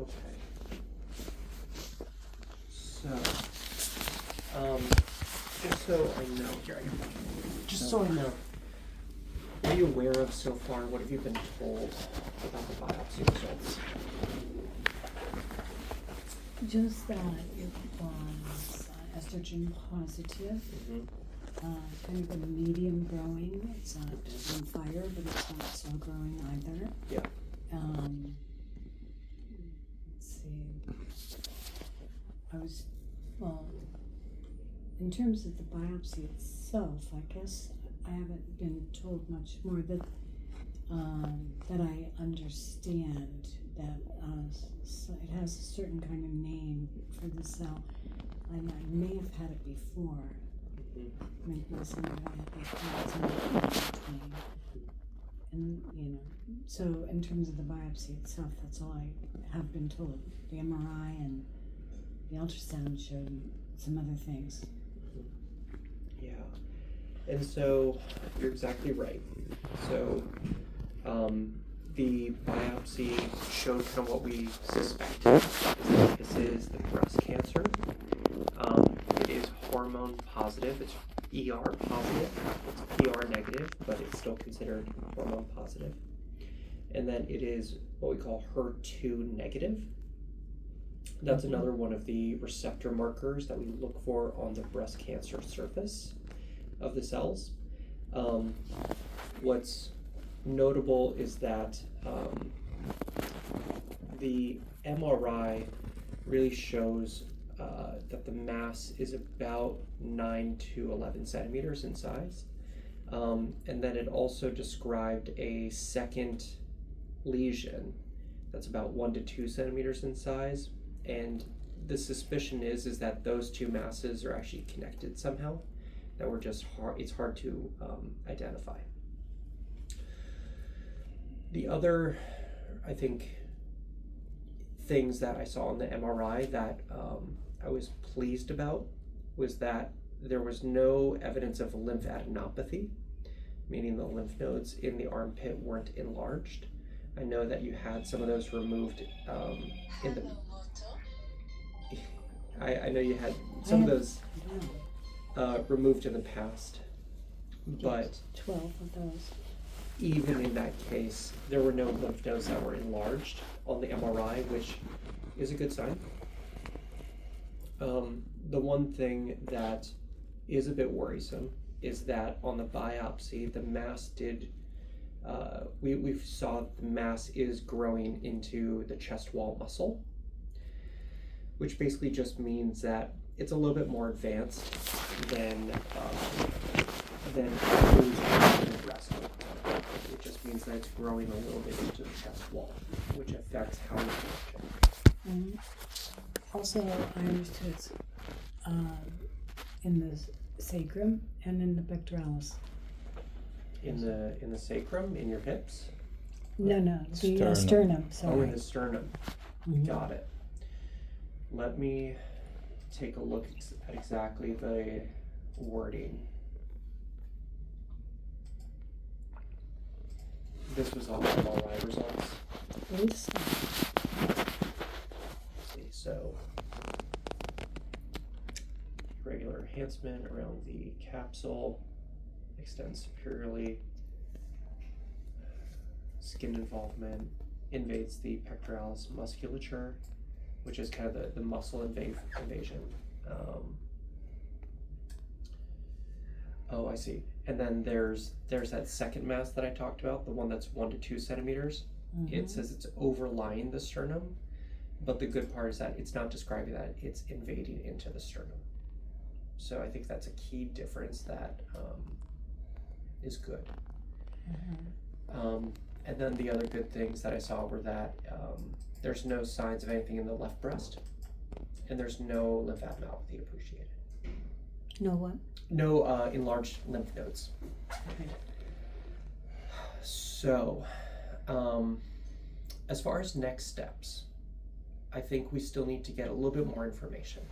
Okay. So, just so I know, just so I know, what are you aware of so far? What have you been told about the biopsy results? Just that it was estrogen positive, kind of a medium growing. It's not on fire, but it's not slow growing either. Yeah. Let's see. In terms of the biopsy itself, I guess I haven't been told much more that I understand that it has a certain kind of name for the cell, and I may have had it before. Maybe somebody had it before, it's not name. And, so in terms of the biopsy itself, that's all I have been told. The MRI and the ultrasound showed some other things. Yeah. And so you're exactly right. So the biopsy showed kind of what we suspected, is that this is the breast cancer. It is hormone positive. It's ER positive. It's PR negative, but it's still considered hormone positive. And then it is what we call HER2 negative. That's another one of the receptor markers that we look for on the breast cancer surface of the cells. What's notable is that the MRI really shows that the mass is about 9 to 11 centimeters in size. And then it also described a second lesion that's about 1 to 2 centimeters in size. And the suspicion is that those two masses are actually connected somehow, that we're just it's hard to identify. The other, I think, things that I saw on the MRI that I was pleased about was that there was no evidence of lymphadenopathy, meaning the lymph nodes in the armpit weren't enlarged. I know that you had some of those removed in the... I know you had some of those removed in the past, but 12 of those. Even in that case, there were no lymph nodes that were enlarged on the MRI, which is a good sign. The one thing that is a bit worrisome is that on the biopsy, the mass did, we saw the mass is growing into the chest wall muscle, which basically just means that it's a little bit more advanced than the breast. It just means that it's growing a little bit into the chest wall, which affects how we function. Also, I understood it's in the sacrum and in the pectoralis. In the sacrum, in your hips? No, the sternum. Sorry. Oh, in the sternum. Got it. Let me take a look at exactly the wording. This was all MRI results. Please. So, regular enhancement around the capsule, extends superiorly, skin involvement, invades the pectoralis musculature, which is kind of the muscle invasion. Oh, I see. And then there's that second mass that I talked about, the one that's 1 to 2 centimeters. It says it's overlying the sternum, but the good part is that it's not describing that, it's invading into the sternum. So I think that's a key difference that is good. And then the other good things that I saw were that there's no signs of anything in the left breast, and there's no lymphadenopathy appreciated. No what? No enlarged lymph nodes. Okay. So, as far as next steps, I think we still need to get a little bit more information.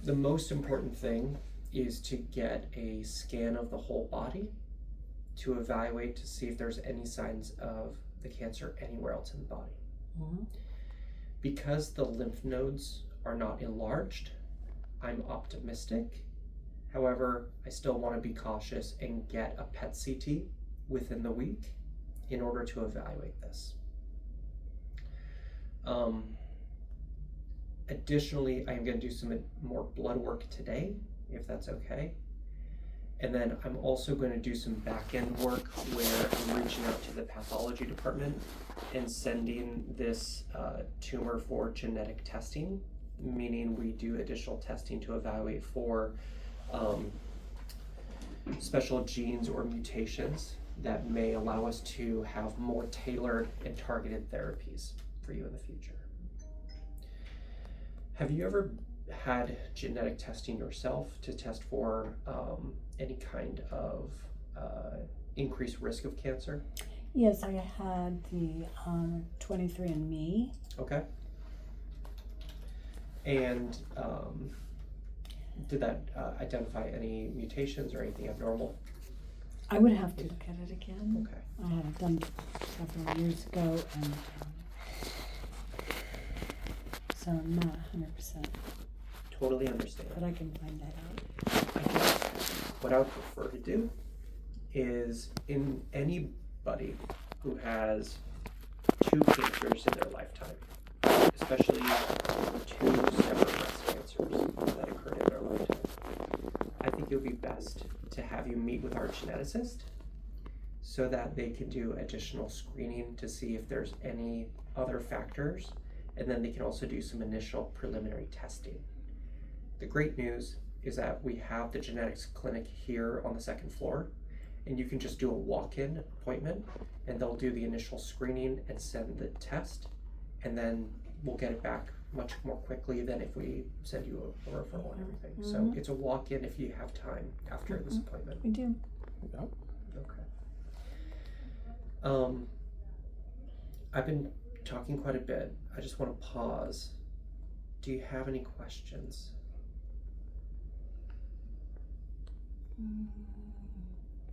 The most important thing is to get a scan of the whole body to evaluate to see if there's any signs of the cancer anywhere else in the body. Because the lymph nodes are not enlarged, I'm optimistic. However, I still want to be cautious and get a PET CT within the week in order to evaluate this. Additionally, I am going to do some more blood work today, if that's okay. And then I'm also going to do some back-end work where I'm reaching out to the pathology department and sending this tumor for genetic testing, meaning we do additional testing to evaluate for special genes or mutations that may allow us to have more tailored and targeted therapies for you in the future. Have you ever had genetic testing yourself to test for any kind of increased risk of cancer? Yes, I had the 23andMe. Okay. And did that identify any mutations or anything abnormal? I would have to look at it again. Okay. I had it done several years ago, and so I'm not 100%, Totally understand. but I can find that out. I guess what I would prefer to do is in anybody who has 2 cancers in their lifetime, especially 2 separate breast cancers that occurred in their lifetime, I think it would be best to have you meet with our geneticist so that they can do additional screening to see if there's any other factors, and then they can also do some initial preliminary testing. The great news is that we have the genetics clinic here on the 2nd floor, and you can just do a walk-in appointment and they'll do the initial screening and send the test, and then we'll get it back much more quickly than if we send you a referral and everything. So it's a walk-in if you have time after this appointment. We do. Yep. Okay. I've been talking quite a bit. I just want to pause. Do you have any questions?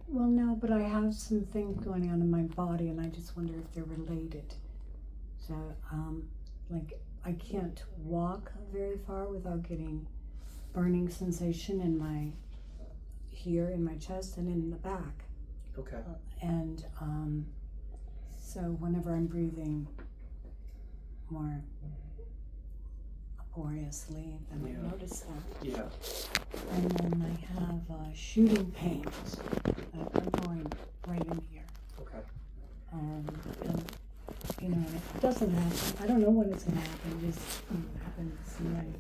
Well, no, but I have some things going on in my body, and I just wonder if they're related. So, like, I can't walk very far without getting burning sensation in my chest and in the back. Okay. And so whenever I'm breathing more laboriously, then I notice that. Yeah. And then I have shooting pains that are going right in here. Okay. And you know, and if it doesn't happen, I don't know when it's gonna happen. It just happens, and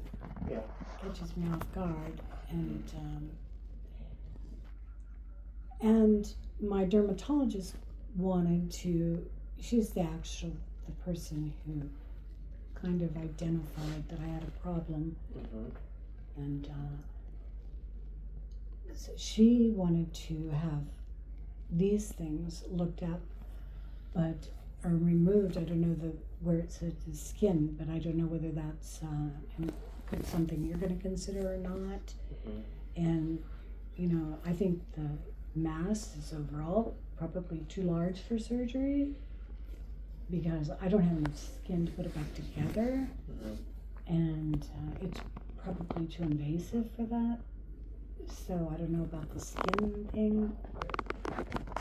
Yeah. catches me off guard. And my dermatologist wanted to. She's the person who kind of identified that I had a problem, and so she wanted to have these things looked at, but are removed. I don't know where it says the skin, but I don't know whether that's something you're going to consider or not. And you know, I think the mass is overall probably too large for surgery, because I don't have enough skin to put it back together, and it's probably too invasive for that. So I don't know about the skin thing.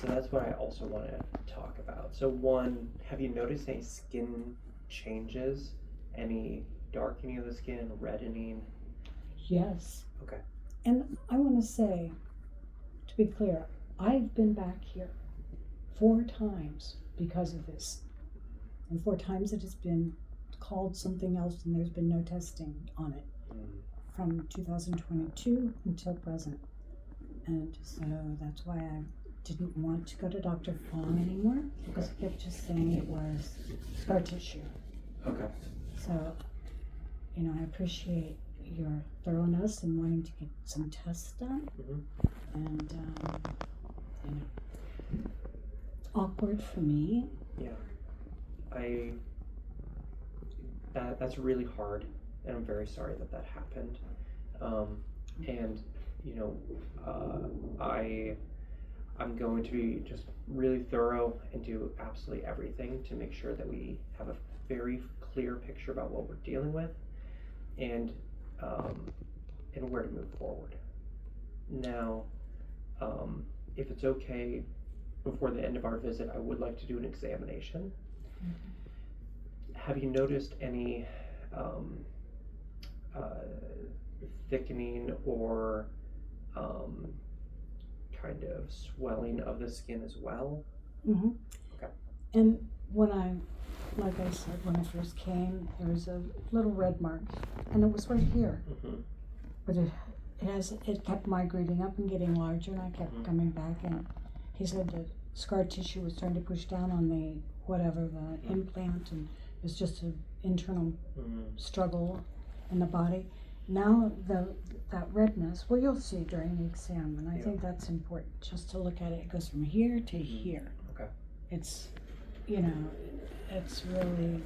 So that's what I also want to talk about. So one, have you noticed any skin changes? Any darkening of the skin, reddening? Yes. Okay. And I want to say, to be clear, I've been back here 4 times because of this. And 4 times it has been called something else, and there's been no testing on it from 2022 until present. And so that's why I didn't want to go to Dr. Fong anymore, because he kept just saying it was scar tissue. Okay. So, you know, I appreciate your thoroughness and wanting to get some tests done. And, you know, it's awkward for me. Yeah. That's really hard, and I'm very sorry that happened. And you know, I'm going to be just really thorough and do absolutely everything to make sure that we have a very clear picture about what we're dealing with and where to move forward. Now, if it's okay, before the end of our visit, I would like to do an examination. Have you noticed any thickening or kind of swelling of the skin as well? Mm-hmm. Okay. And like I said, when I first came, there was a little red mark, and it was right here. Mm-hmm. But it kept migrating up and getting larger, and I kept coming back. And he said that scar tissue was starting to push down on the implant, and it was just an internal struggle in the body. Now that redness, well, you'll see during the exam, and I think that's important just to look at it. It goes from here to here. Okay. It's, it's really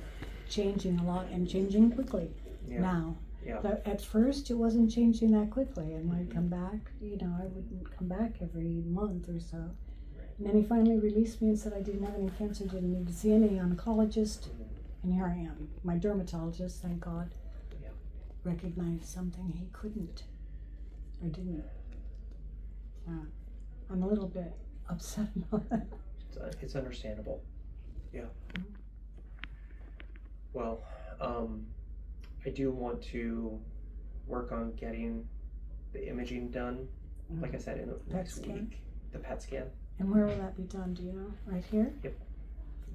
changing a lot and changing quickly now. Yeah. But at first, it wasn't changing that quickly, and when I'd come back, I wouldn't come back every month or so. Right. And then he finally released me and said I didn't have any cancer, didn't need to see any oncologist, and here I am. My dermatologist, thank God, recognized something he couldn't or didn't. I'm a little bit upset about that. It's understandable. Yeah. Well, I do want to work on getting the imaging done, like I said, in the next week. The PET scan. And where will that be done? Do you know? Right here? Yep.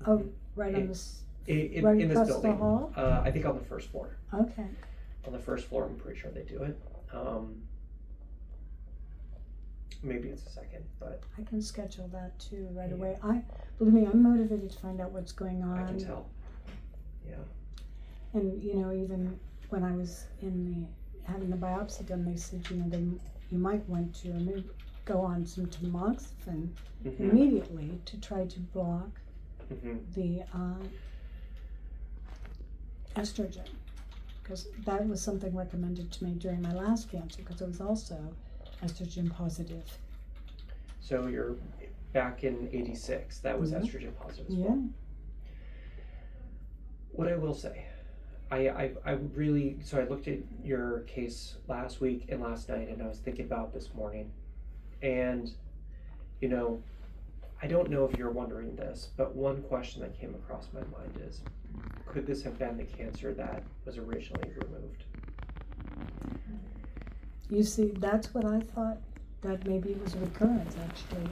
Oh, right on this. Right in this across building. The hall? I think on the first floor. Okay. On the first floor, I'm pretty sure they do it. Maybe it's a second, but I can schedule that too right away. Believe me, I'm motivated to find out what's going on. I can tell. Yeah. And even when I was having the biopsy done, they said you might want to go on some tamoxifen immediately to try to block the estrogen, because that was something recommended to me during my last cancer, because it was also estrogen positive. So you're back in '86. That was estrogen positive as well. What I will say, I really, so I looked at your case last week and last night, and I was thinking about this morning, and I don't know if you're wondering this, but one question that came across my mind is, could this have been the cancer that was originally removed? You see, that's what I thought, that maybe it was a recurrence, actually.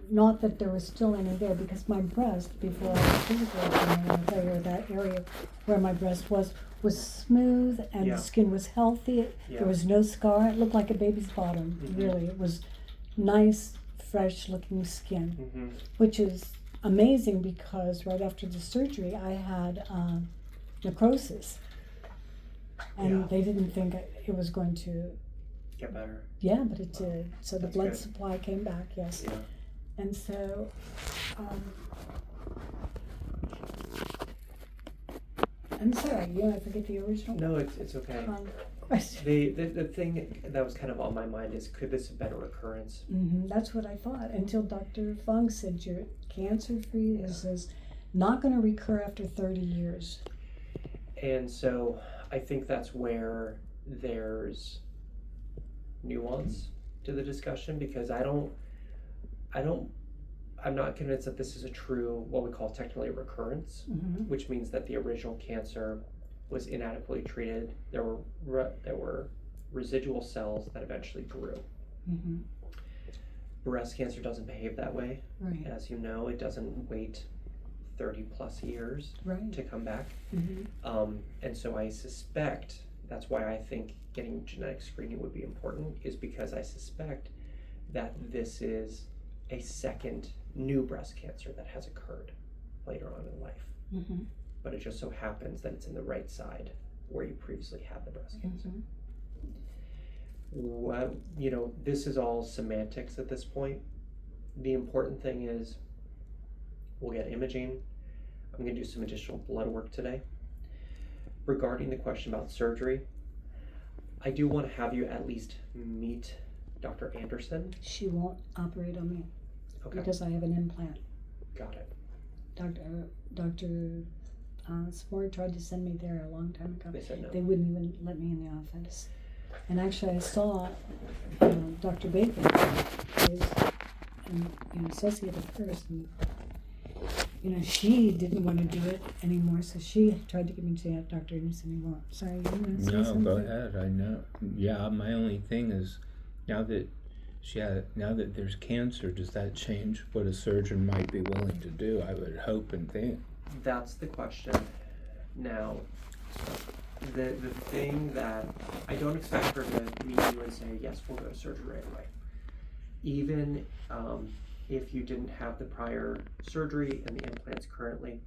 Not that there was still any there, because my breast, before I was physically, that area where my breast was smooth, and the skin was healthy. There was no scar. It looked like a baby's bottom, really. It was nice, fresh-looking skin, which is amazing, because right after the surgery, I had necrosis. And they didn't think it was going to get better. Yeah, but it did. So the blood good. supply came back, yes. Yeah. And so, I'm sorry, I forget the original No, it's okay. question. The thing that was kind of on my mind is, could this have been a recurrence? That's what I thought, until Dr. Fung said you're cancer-free. This is not going to recur after 30 years. And so I think that's where there's nuance to the discussion, because I'm not convinced that this is a true, what we call technically a recurrence, which means that the original cancer was inadequately treated. There were residual cells that eventually grew. Breast cancer doesn't behave that way. Right. As you know, it doesn't wait 30 plus years to come back. And so I suspect, that's why I think getting genetic screening would be important, is because I suspect that this is a second new breast cancer that has occurred later on in life. But it just so happens that it's in the right side where you previously had the breast cancer. Well, this is all semantics at this point. The important thing is, we'll get imaging. I'm going to do some additional blood work today. Regarding the question about surgery, I do want to have you at least meet Dr. Anderson. She won't operate on me. Okay. Because I have an implant. Got it. Dr. SMORE tried to send me there a long time ago. They said no. They wouldn't even let me in the office. And actually, I saw Dr. Baker, who's an associate of hers, and she didn't want to do it anymore, so she tried to get me to have Dr. Anderson anymore. Sorry, you want to say No, something? go ahead. I know. Yeah, my only thing is now that there's cancer, does that change what a surgeon might be willing to do? I would hope and think. That's the question. Now, the thing that I don't expect her to meet you and say, yes, we'll go to surgery right away. Even if you didn't have the prior surgery and the implants currently,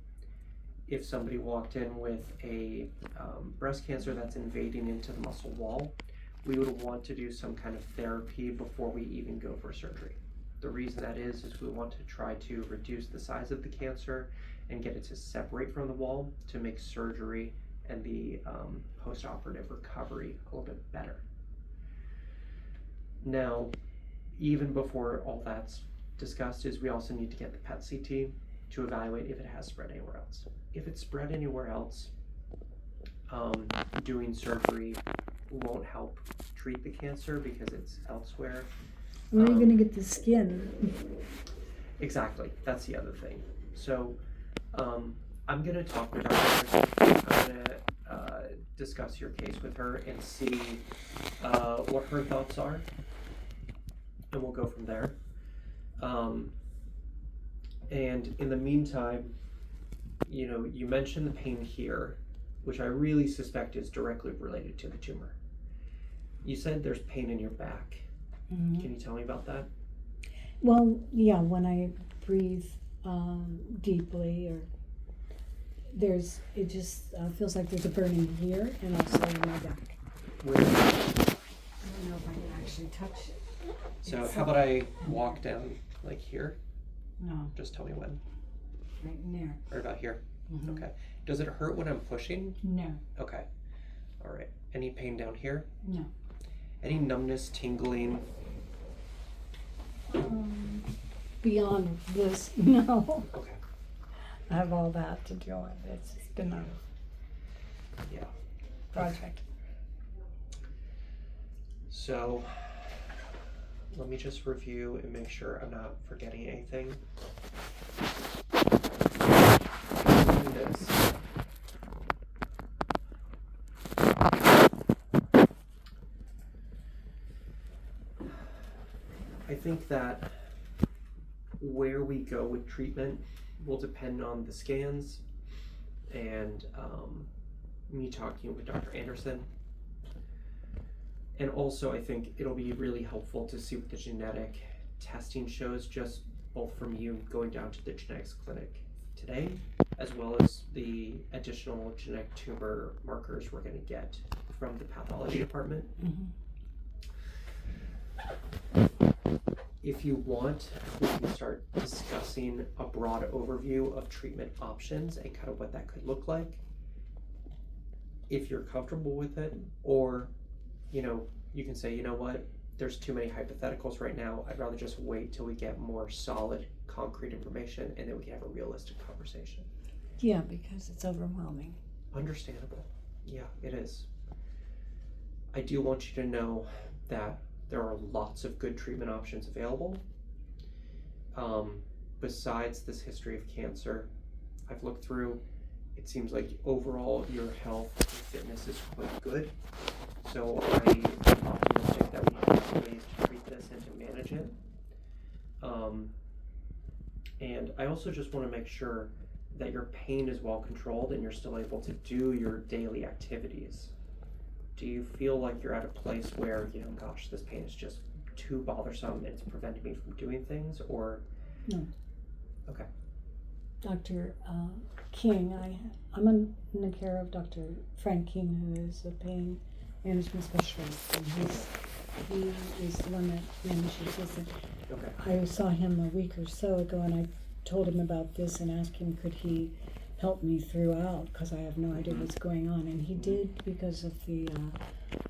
if somebody walked in with a breast cancer that's invading into the muscle wall, we would want to do some kind of therapy before we even go for surgery. The reason that is we want to try to reduce the size of the cancer and get it to separate from the wall to make surgery and the post-operative recovery a little bit better. Now, even before all that's discussed, is we also need to get the PET CT to evaluate if it has spread anywhere else. If it's spread anywhere else, doing surgery won't help treat the cancer because it's elsewhere. Where are you going to get the skin? Exactly, that's the other thing. So I'm going to talk with Dr. I'm going to discuss your case with her and see what her thoughts are, and we'll go from there. And in the meantime, you mentioned the pain here, which I really suspect is directly related to the tumor. You said there's pain in your back. Mm-hmm. Can you tell me about that? Well, yeah, when I breathe deeply, or it just feels like there's a burning here and also in my back. Where? I don't know if I can actually touch it. So how about I walk down like here? No, Just tell me when. right in there. Or about here? Mm-hmm. Okay. Does it hurt when I'm pushing? No, Okay. All right. Any pain down here? no. Any numbness, tingling? Beyond this, no. Okay. I have all that to deal with. It's been a Yeah. project. So let me just review and make sure I'm not forgetting anything. This. I think that where we go with treatment will depend on the scans and me talking with Dr. Anderson. And also, I think it'll be really helpful to see what the genetic testing shows, just both from you going down to the genetics clinic today, as well as the additional genetic tumor markers we're going to get from the pathology department. Mm-hmm. If you want, we can start discussing a broad overview of treatment options and kind of what that could look like, if you're comfortable with it. Or you can say, you know what, there's too many hypotheticals right now. I'd rather just wait till we get more solid, concrete information, and then we can have a realistic conversation. Yeah, because it's overwhelming. Understandable. Yeah, it is. I do want you to know that there are lots of good treatment options available. Besides this history of cancer, I've looked through, it seems like overall your health and fitness is quite good. So I'm optimistic that we have ways to treat this and to manage it. And I also just want to make sure that your pain is well controlled and you're still able to do your daily activities. Do you feel like you're at a place where, gosh, this pain is just too bothersome and it's preventing me from doing things, or? No. Okay. Dr. King, I'm in the care of Dr. Frank King, who is a pain management specialist, and he is the one that manages this. Okay. I saw him a week or so ago, and I told him about this and asked him could he help me throughout, because I have no idea what's going on, and he did, because of the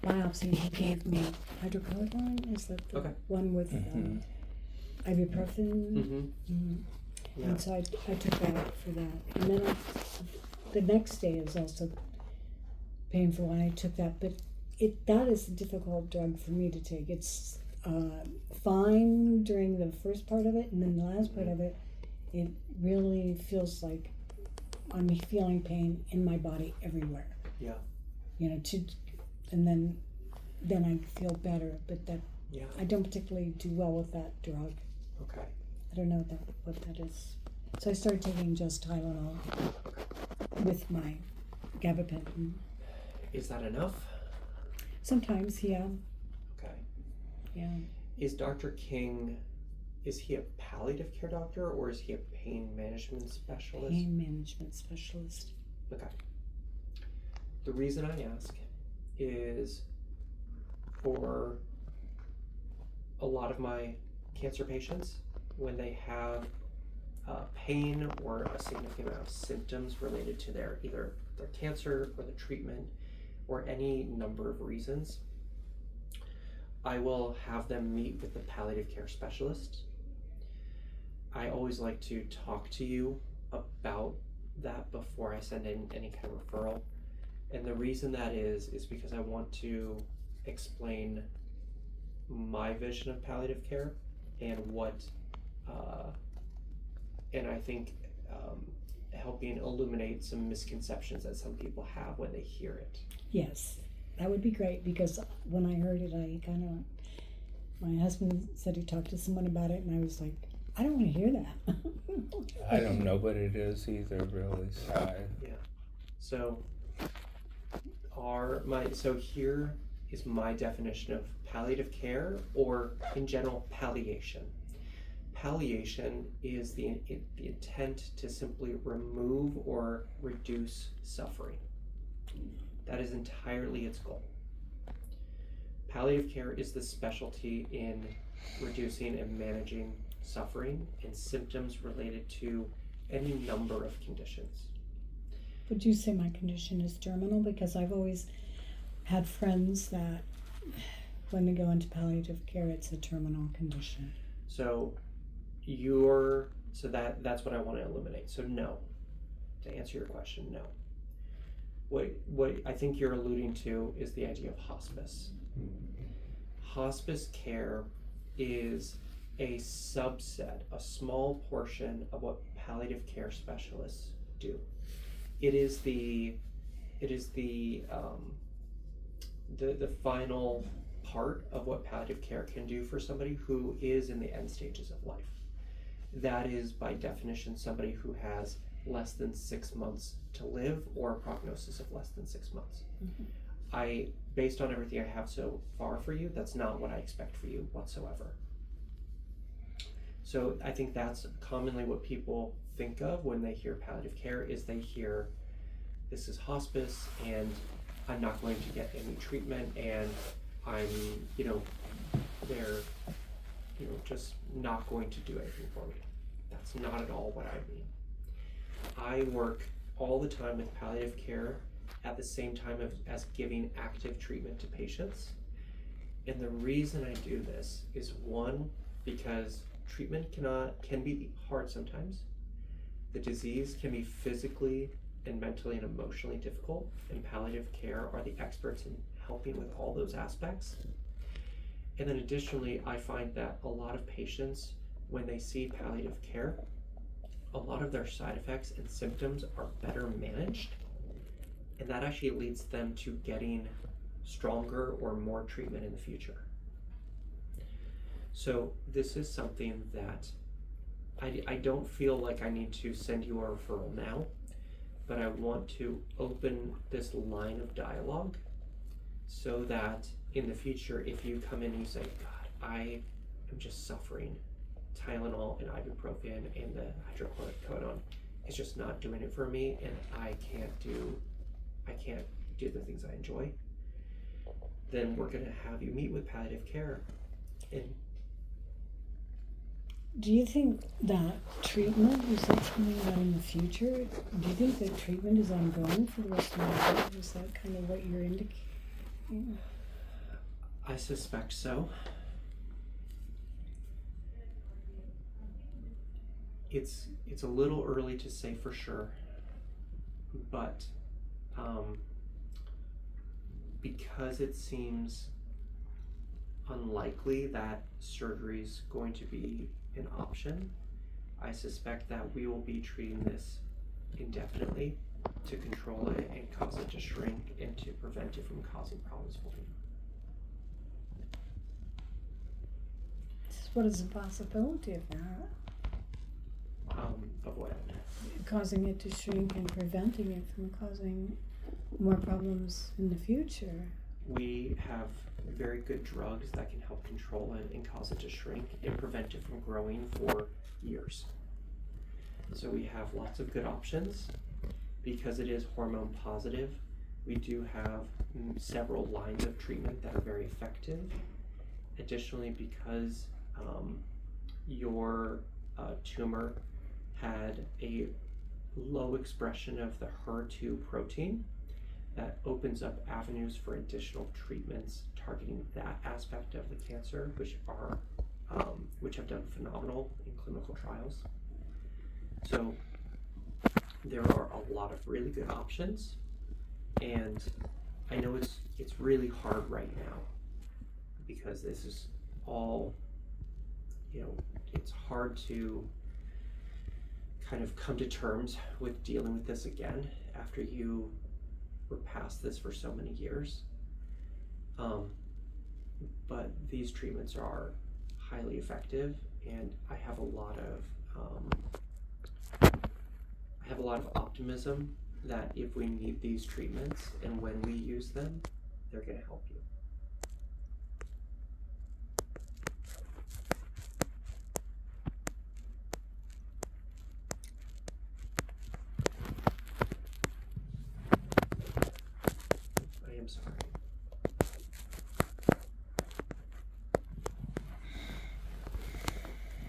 biopsy. He gave me hydrocodone. Is that the one with ibuprofen? Mm-hmm. Mm-hmm. Yeah. And so I took that for that, and then the next day is also painful when I took that, but that is a difficult drug for me to take. It's fine during the first part of it, and then the last part of it, it really feels like I'm feeling pain in my body everywhere. Yeah. You know, and then I feel better, but that Yeah. I don't particularly do well with that drug. Okay. I don't know what that is. So I started taking just Tylenol with my gabapentin. Is that enough? Sometimes, yeah. Okay. Yeah. Is Dr. King, is he a palliative care doctor or is he a pain management specialist? Pain management specialist. Okay. The reason I ask is for a lot of my cancer patients, when they have pain or a significant amount of symptoms related to either their cancer or the treatment or any number of reasons, I will have them meet with the palliative care specialist. I always like to talk to you about that before I send in any kind of referral. And the reason that is because I want to explain my vision of palliative care and and I think helping illuminate some misconceptions that some people have when they hear it. Yes, that would be great, because when I heard it, my husband said he talked to someone about it, and I was like, I don't want to hear that. I don't know what it is either, really. So here is my definition of palliative care, or in general, palliation. Palliation is the intent to simply remove or reduce suffering. That is entirely its goal. Palliative care is the specialty in reducing and managing suffering and symptoms related to any number of conditions. Would you say my condition is terminal? Because I've always had friends that when they go into palliative care, it's a terminal condition. So that's what I want to illuminate. So no, to answer your question, no. What I think you're alluding to is the idea of hospice. Hospice care is a subset, a small portion of what palliative care specialists do. It is the final part of what palliative care can do for somebody who is in the end stages of life. That is, by definition, somebody who has less than 6 months to live or a prognosis of less than 6 months. Mm-hmm. Based on everything I have so far for you, that's not what I expect for you whatsoever. So I think that's commonly what people think of when they hear palliative care, is they hear this is hospice and I'm not going to get any treatment and I'm, they're, just not going to do anything for me. That's not at all what I mean. I work all the time with palliative care at the same time as giving active treatment to patients. And the reason I do this is, one, because treatment can be hard sometimes. The disease can be physically and mentally and emotionally difficult, and palliative care are the experts in helping with all those aspects. And then additionally, I find that a lot of patients, when they see palliative care, a lot of their side effects and symptoms are better managed, and that actually leads them to getting stronger or more treatment in the future. So this is something that I don't feel like I need to send you a referral now, but I want to open this line of dialogue so that in the future, if you come in and you say, God, I am just suffering, Tylenol and ibuprofen and the hydrocodone is just not doing it for me, and I can't do the things I enjoy, then we're going to have you meet with palliative care. And do you think that treatment, is that something that in the future, do you think that treatment is ongoing for the rest of my life? Is that kind of what you're indicating? I suspect so. It's a little early to say for sure, but because it seems unlikely that surgery is going to be an option, I suspect that we will be treating this indefinitely to control it and cause it to shrink and to prevent it from causing problems for you. What is the possibility of that? Of what? Causing it to shrink and preventing it from causing more problems in the future. We have very good drugs that can help control it and cause it to shrink and prevent it from growing for years. So we have lots of good options. Because it is hormone positive, we do have several lines of treatment that are very effective. Additionally, because your tumor had a low expression of the HER2 protein, that opens up avenues for additional treatments targeting that aspect of the cancer, which have done phenomenal in clinical trials. So there are a lot of really good options, and I know it's really hard right now because this is all, it's hard to kind of come to terms with dealing with this again after you were past this for so many years. But these treatments are highly effective, and I have a lot of optimism that if we need these treatments and when we use them, they're going to help you. I am sorry.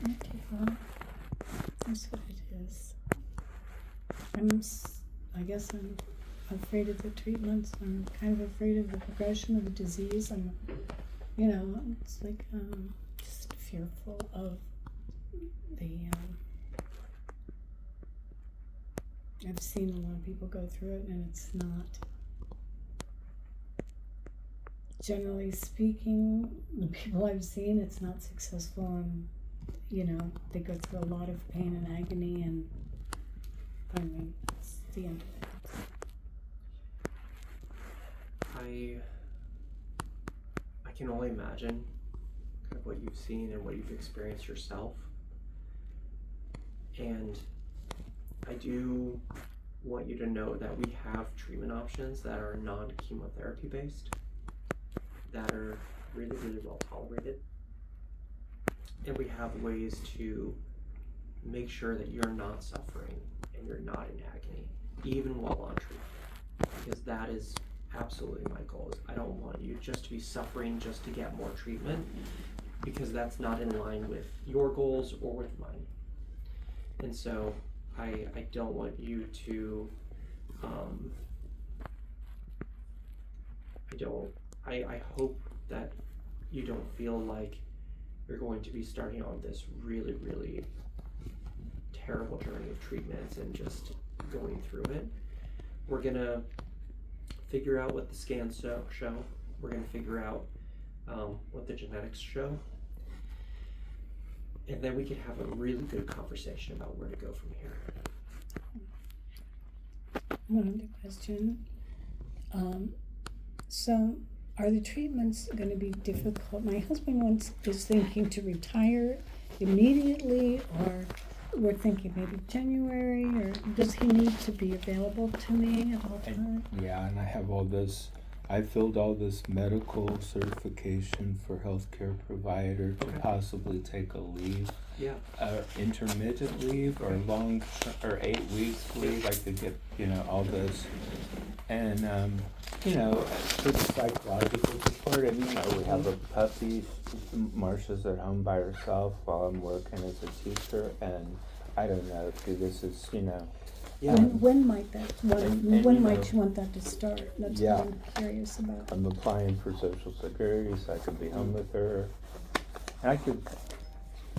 Okay, well, that's what it is. I guess I'm afraid of the treatments. I'm kind of afraid of the progression of the disease. It's like just fearful of the. I've seen a lot of people go through it, and it's not. Generally speaking, the people I've seen, it's not successful, and they go through a lot of pain and agony, and finally it's the end of it. I can only imagine kind of what you've seen and what you've experienced yourself, and I do want you to know that we have treatment options that are non-chemotherapy based, that are really, really well tolerated. And we have ways to make sure that you're not suffering and you're not in agony, even while on treatment. Because that is absolutely my goal. I don't want you just to be suffering just to get more treatment, because that's not in line with your goals or with mine. And so I don't want you to, I hope that you don't feel like you're going to be starting on this really, really terrible journey of treatments and just going through it. We're gonna figure out what the scans show. We're gonna figure out what the genetics show. And then we can have a really good conversation about where to go from here. One other question. So are the treatments going to be difficult? My husband is thinking to retire immediately, or we're thinking maybe January, or does he need to be available to me at all times? Yeah, and I have all this. I filled all this medical certification for healthcare provider to possibly take a leave, intermittent leave or long or 8 weeks leave. I could get all this, and for the psychological support. And we have a puppy. Marsha's at home by herself while I'm working as a teacher, and I don't know if this is When might that? When might you want that to start? That's what I'm curious about. I'm applying for Social Security so I could be home with her, and I could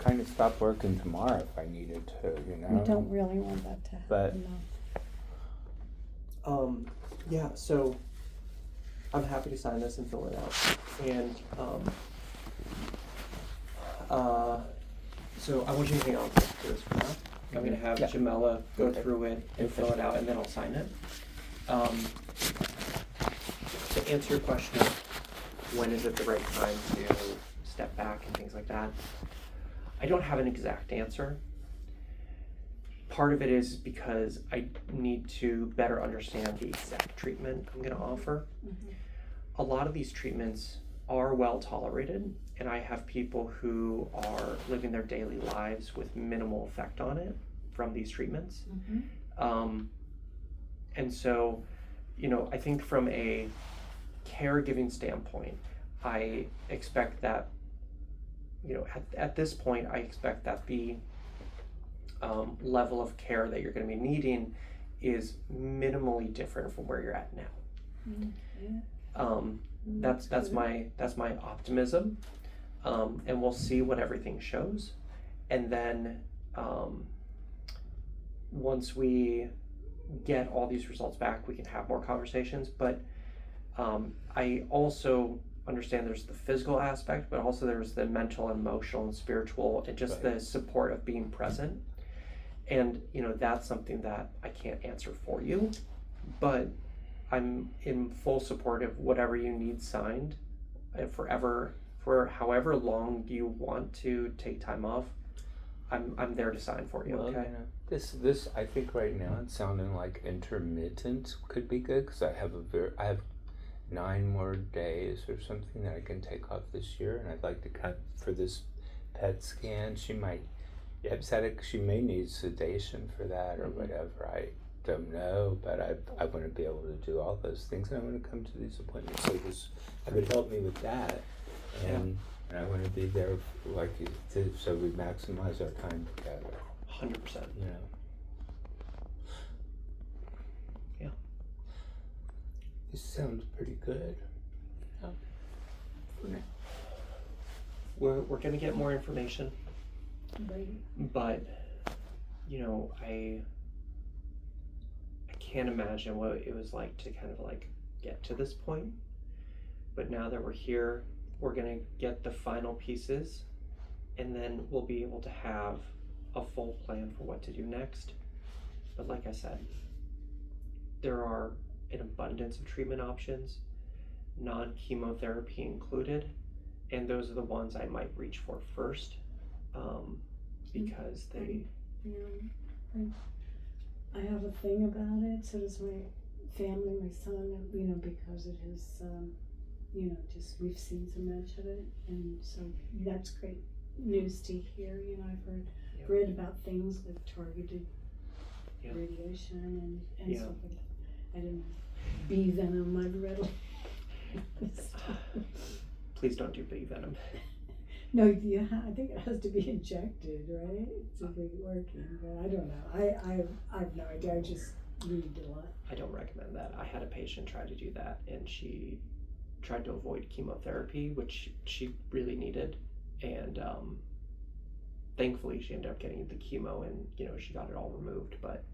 kind of stop working tomorrow if I needed to. I don't really want that to happen. But Yeah, so I'm happy to sign this and fill it out. And so I want you to hang on to this for now. I'm gonna have Yeah. Jamela go Okay. through it and fill it out, and then I'll sign it. To answer your question, when is it the right time to step back and things like that? I don't have an exact answer. Part of it is because I need to better understand the exact treatment I'm gonna offer. A lot of these treatments are well tolerated, and I have people who are living their daily lives with minimal effect on it from these treatments. And so, I think from a caregiving standpoint, I expect that, at this point, I expect that the level of care that you're going to be needing is minimally different from where you're at now. That's my optimism, and we'll see what everything shows, and then once we get all these results back, we can have more conversations. But I also understand there's the physical aspect, but also there's the mental, emotional, and spiritual, and just Right. the support of being present. And that's something that I can't answer for you, but I'm in full support of whatever you need signed, and for however long you want to take time off. I'm there to sign for you. Well, Okay. this I think right now it's sounding like intermittent could be good because I have 9 more days or something that I can take off this year, and I'd like to cut for this PET scan. She might she may need sedation for that or whatever. I don't know, but I want to be able to do all those things, and I want to come to these appointments. So it would help me with that, and I want to be there like you so we maximize our time together. 100%. Yeah. This sounds pretty good. We're gonna get more information, Right. but I can't imagine what it was like to kind of like get to this point. But now that we're here, we're gonna get the final pieces, and then we'll be able to have a full plan for what to do next. But like I said, there are an abundance of treatment options, non-chemotherapy included, and those are the ones I might reach for first, because they. I have a thing about it, so does my family, my son, because it is, just we've seen so much of it, and so that's great news to hear. I've read about things with targeted radiation and stuff like that. I didn't know. Bee venom, I've read. Please don't do bee venom. No, I think it has to be injected, right? To be working, but I don't know. I have no idea. I just read a lot. I don't recommend that. I had a patient try to do that, and she tried to avoid chemotherapy, which she really needed, and thankfully she ended up getting the chemo, and she got it all removed. But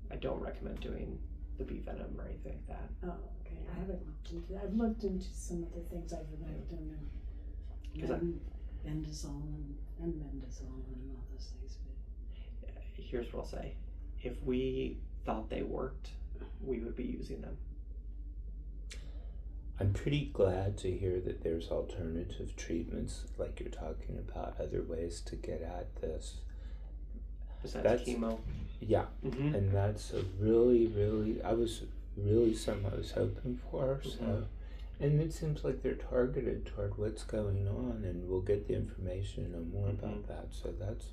I don't recommend doing the bee venom or anything like that. Oh, okay. I haven't looked into that. I've looked into some of the things I've done, and bendazole and mendazole and all those things. But here's what I'll say: if we thought they worked, we would be using them. I'm pretty glad to hear that there's alternative treatments, like you're talking about, other ways to get at this. Besides chemo. Yeah, Mm-hmm. and that's a really, something I was hoping for. So, Mhm. and it seems like they're targeted toward what's going on, and we'll get the information and know more about that. So that's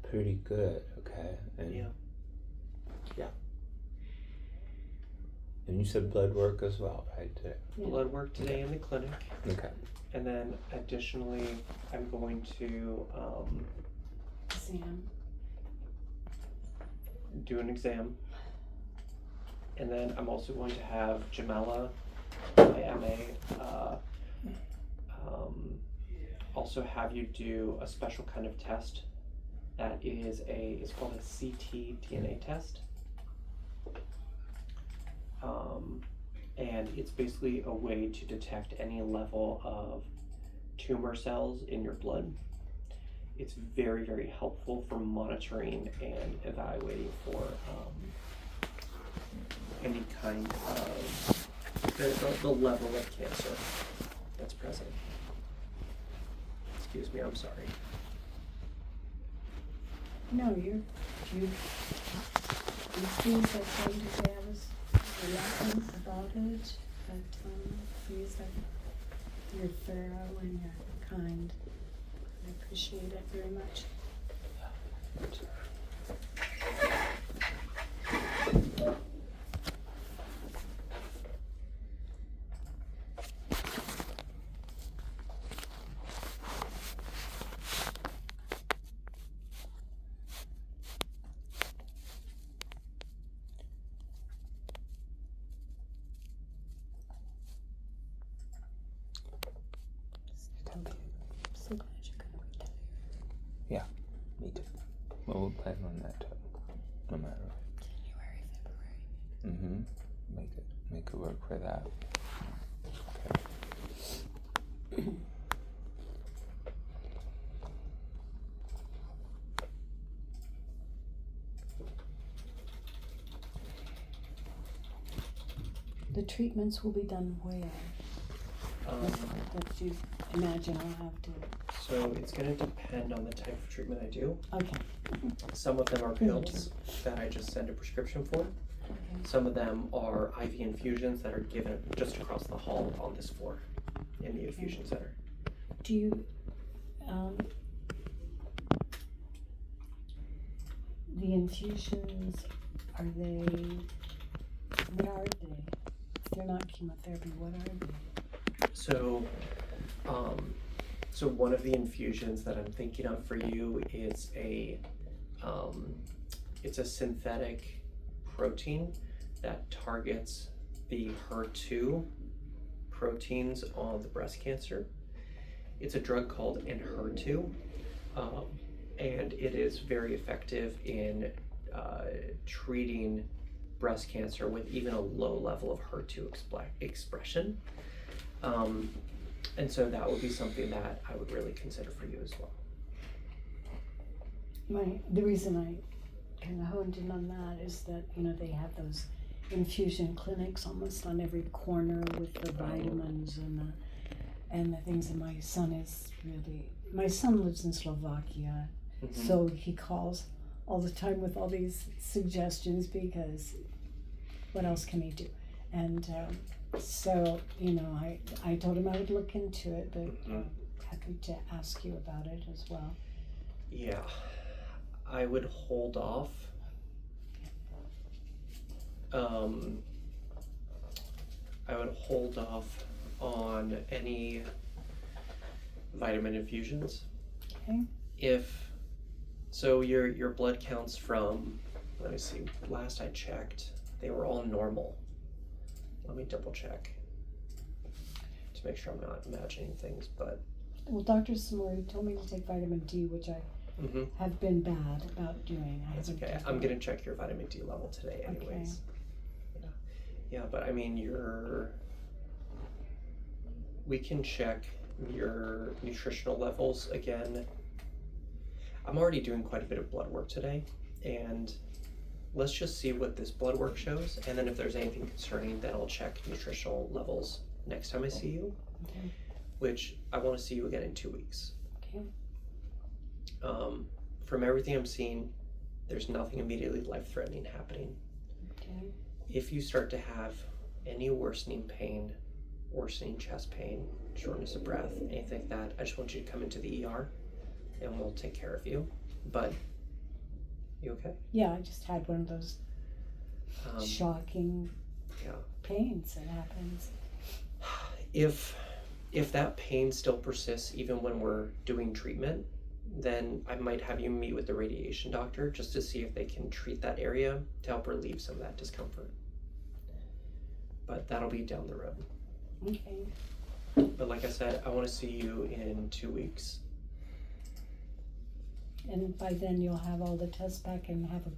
pretty good. Okay, and Yeah. And you said blood work as well, right? Today. Yeah. Blood work today in the clinic. Okay. And then additionally, I'm going to Sam. do an exam. And then I'm also going to have Jamela, my MA, also have you do a special kind of test that is it's called a ctDNA test. and it's basically a way to detect any level of tumor cells in your blood. It's very, very helpful for monitoring and evaluating for any kind of the level of cancer that's present. Excuse me, I'm sorry. No, you please are trying to say I was laughing about it, but please, you're thorough and you're kind. I appreciate it very much. I'm so glad you couldn't retire. Yeah, me too. Well, we'll plan on that too, no matter what. January, February. Mm-hmm. Make it work for that. Okay. The treatments will be done where? That you imagine I'll have to. So it's going to depend on the type of treatment I do. Okay. Some of them are pills that I just send a prescription for. Okay. Some of them are IV infusions that are given just across the hall on this floor in the infusion center. Do you, the infusions, are they, what are they? If they're not chemotherapy, what are they? So, so one of the infusions that I'm thinking of for you is it's a synthetic protein that targets the HER2 proteins on the breast cancer. It's a drug called Enhertu, and it is very effective in treating breast cancer with even a low level of HER2 expression. And so that would be something that I would really consider for you as well. The reason I kind of honed in on that is that, you know, they have those infusion clinics almost on every corner with the vitamins and the things. And my son lives in Slovakia, so he calls all the time with all these suggestions because what else can he do? And so, you know, I told him I would look into it, but happy to ask you about it as well. Yeah, I would hold off. I would hold off on any vitamin infusions. Okay. So your blood counts from, let me see, last I checked, they were all normal. Let me double check to make sure I'm not imagining things, but. Well, Dr. Samori told me to take vitamin D, which I have been bad about doing. That's okay. I'm gonna check your vitamin D level today anyways. Okay. Yeah, but I mean we can check your nutritional levels again. I'm already doing quite a bit of blood work today, and let's just see what this blood work shows, and then if there's anything concerning, then I'll check nutritional levels next time I see you, which I want to see you again in 2 weeks. Okay. From everything I'm seeing, there's nothing immediately life-threatening happening. Okay. If you start to have any worsening pain, worsening chest pain, shortness of breath, anything like that, I just want you to come into the ER and we'll take care of you. But, you okay? Yeah, I just had one of those shocking pains that happens. If that pain still persists even when we're doing treatment, then I might have you meet with the radiation doctor just to see if they can treat that area to help relieve some of that discomfort. But that'll be down the road. Okay. But like I said, I want to see you in 2 weeks. And by then you'll have all the tests back and have a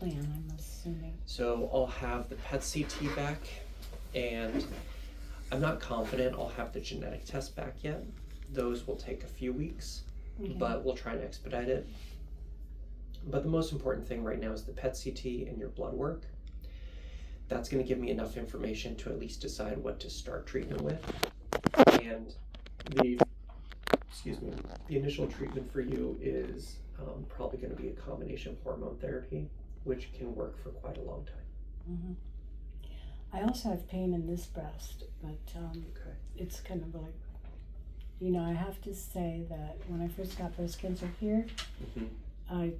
plan, I'm assuming. So I'll have the PET CT back, and I'm not confident I'll have the genetic test back yet. Those will take a few weeks, Okay. but we'll try and expedite it. But the most important thing right now is the PET CT and your blood work. That's going to give me enough information to at least decide what to start treatment with. And the initial treatment for you is probably going to be a combination of hormone therapy, which can work for quite a long time. Mm-hmm. I also have pain in this breast, but Okay. it's kind of like, I have to say that when I first got breast cancer here,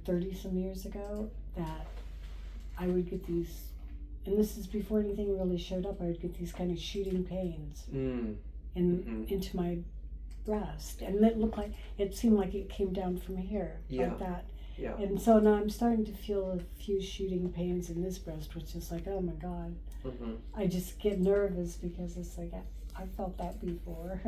30 some years ago, that I would get these, and this is before anything really showed up, I would get these kind of shooting pains into my breast, and it seemed like it came down from here, like that. Yeah. And so now I'm starting to feel a few shooting pains in this breast, which is like, oh my God. I just get nervous because it's like, I felt that before.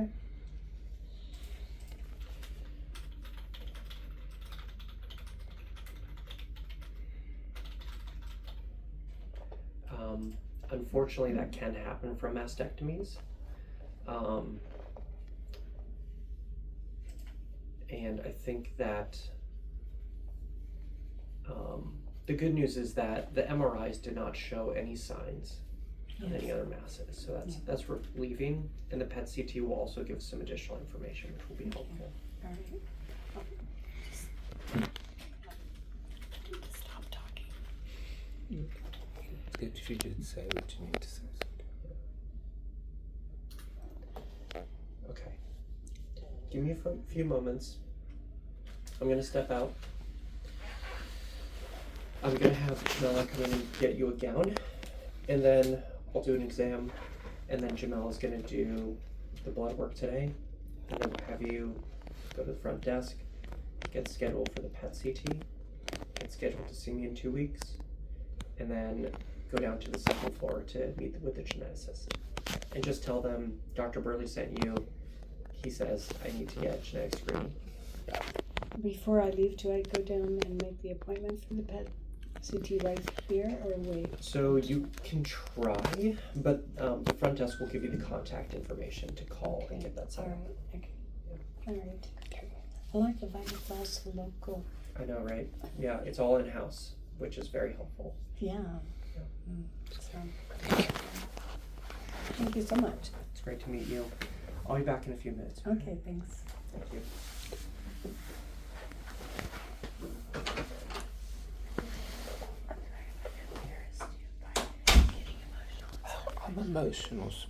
Unfortunately, that can happen from mastectomies. And I think that the good news is that the MRIs did not show any signs of any other masses. So that's relieving. And the PET CT will also give some additional information, which will be helpful. All right. Stop talking. Did you just say what you need to say? Okay. Give me a few moments. I'm gonna step out. I'm gonna have Jamela come in and get you a gown, and then I'll do an exam, and then Jamela's gonna do the blood work today, and then have you go to the front desk, get scheduled for the PET CT, get scheduled to see me in 2 weeks, and then go down to the second floor to meet with the geneticist. And just tell them Dr. Burley sent you. He says I need to get genetic screening. Before I leave, do I go down and make the appointment for the PET CT right here, or wait? So you can try, but the front desk will give you the contact information to call and get that set All up. right. Okay. All right. I like the Vitafloss local. I know, right? Yeah, it's all in-house, which is very helpful. Yeah. Thank you so much. It's great to meet you. I'll be back in a few minutes. Okay, thanks. Thank you. I'm emotional, sweet.